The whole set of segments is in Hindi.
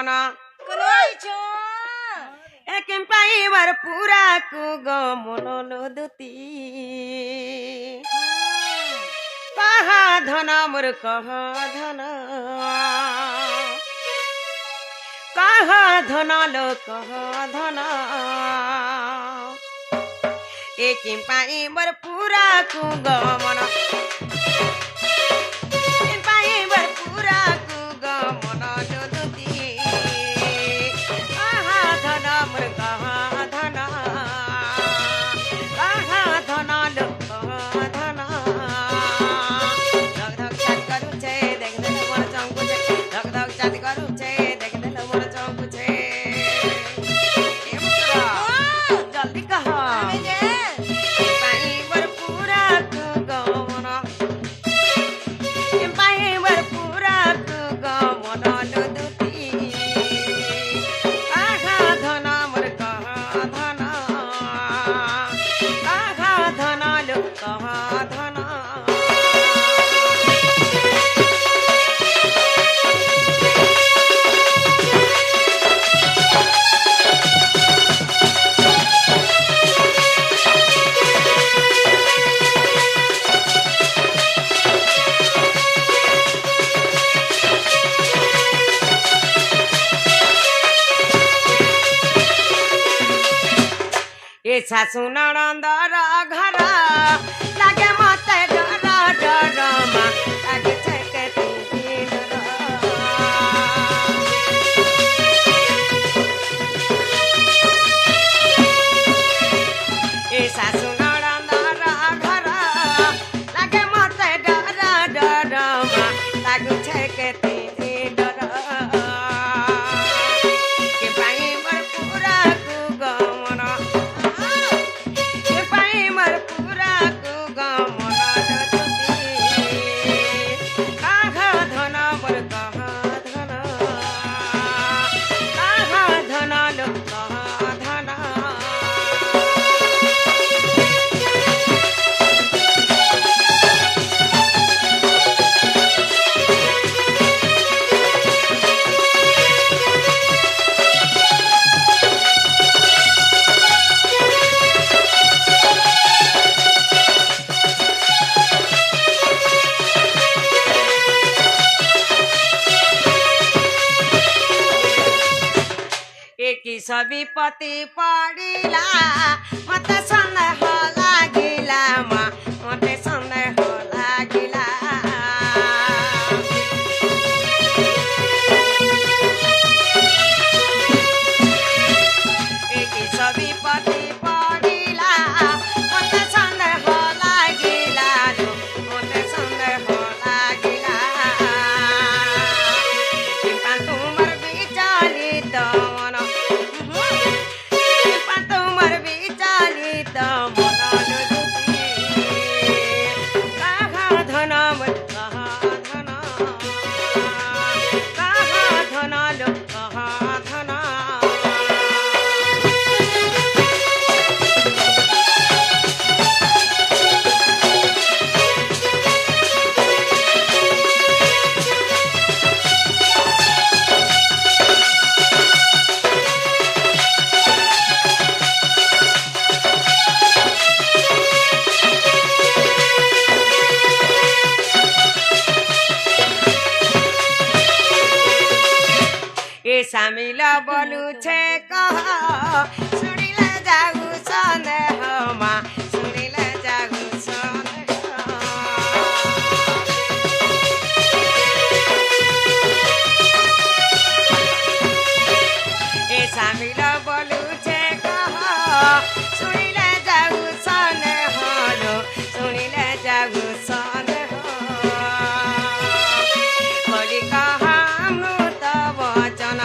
गमन कनवाइछो एकिम पाइबर पुराको गमन लोदुती कहा धन मोर कहा धन लो कहा धन एकिम पाइबर पुराको गमन पाइबर पुराको गमन लोदुती कहा धन मोर कहा धन लो कहा धन धक धक चाट करू छे देख देख मोर चंकु छे धक धक चाट करू छे देख देख मोर चंकु छे ए मुतरा जल्दी कहा पाइबर पुराको गमन पाइबर पुराको गमन लोदुती कहा धन मोर कहा धन लो कहा धन ए सासु नणन्दर घर लागे मते डर डरमा लागे छके तीन ए सासु नणन्दर घर लागे मते डर डरमा लागे छके तीन डर के पाइबर पुराको गमन पाइबर पुराको गमन लोदुती कहा धन मोर कहा धन लो कहा धन एकी सभी पति पड़िला मते सन्देह लागिला मते सन्देह लागिला एकी सभी पति पड़िला मते सन्देह लागिला मते सन्देह लागिला किंपा तुमर विचलित मन किंपा तुमर विचलित मन लोदुती कहा धन मोर कहा धन लो कहा धन ए सामिला बोलू छे कहा सुनिले जागु सन्देहमा सुनिले जागु सन्देह ए सामिला बोलू छे कहा सुनिले जागु सन्देह लो सुनिले जागु सन्देह बोली कहा अमृत वचन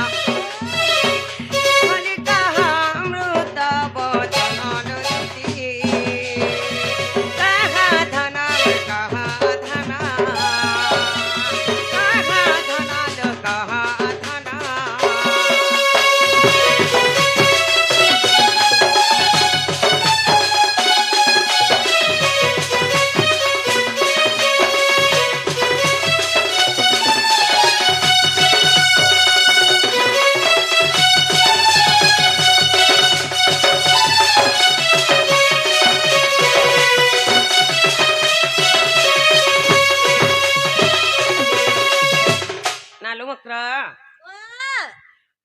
बोली कहा अमृत वचन लोदुती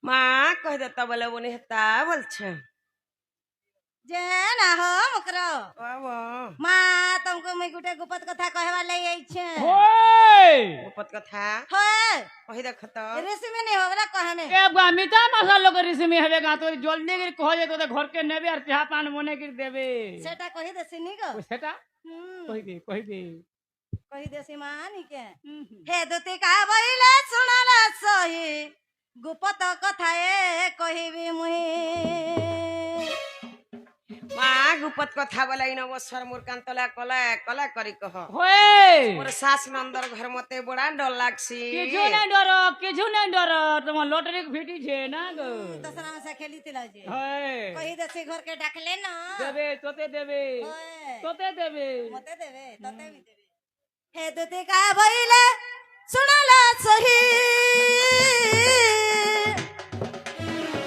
মা কই দে তা বলে বনি হেতা বলছে जे ना हो मकरो বাবা माँ तुमको मैं गुटे गुपत कथा कहवा ले आई छे होय উপত কথা होए কই দেখ তো ऋषि में नहीं होगला कहे में ए गामिता मसालो के रिसमी हवे गा तो जल्दी गिर कह जे तो घर के नेबे और चाह पान मोने गिर देबे सेटा कही देसी नी गो सेटा कहि दे कही देसी माँ नी के हे दुती का बइले सुनाला सही गुपत कथा ए कहिबी मुही মা গুপত কথা বলাই ন বছর মোর কান্তলা কলা কলা করি কহ होय মোর শাস নন্দর ঘর মতে বড়া ডর লাগছি किछु नहीं डर तुम लॉटरी भेटी छे ना गो दसरा में से खेली तिला जे होय कही देसी घर के डाकले ना देबे होए तोते देबे मते देवे तते भी देवे हे दुती का बइले सुनाला सही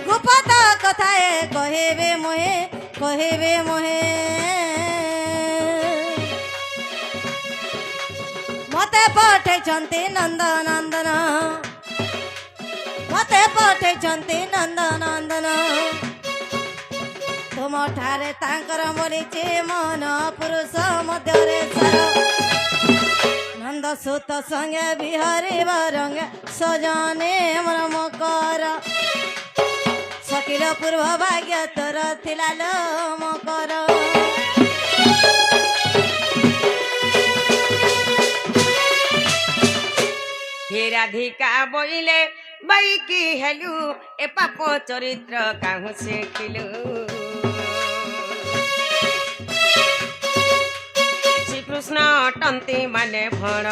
गुपत कथा ए कहिबे मोहे मते पठे चंती नंदन मते पठे चंती नंदन तुम ठारे तांकर बोलीचे मन पुरुष मध्यरे सर नंद सुत संगे बिहारी बरंग सजने मन मकर सकिल पूर्व भाग्य तोर थिला लो मकर হে রাধিকা বইলে বাইকি হেলু এ পাপ চরিত্র কাহু শিখিলু শ্রীকৃষ্ণ টন্তি মানে ভণ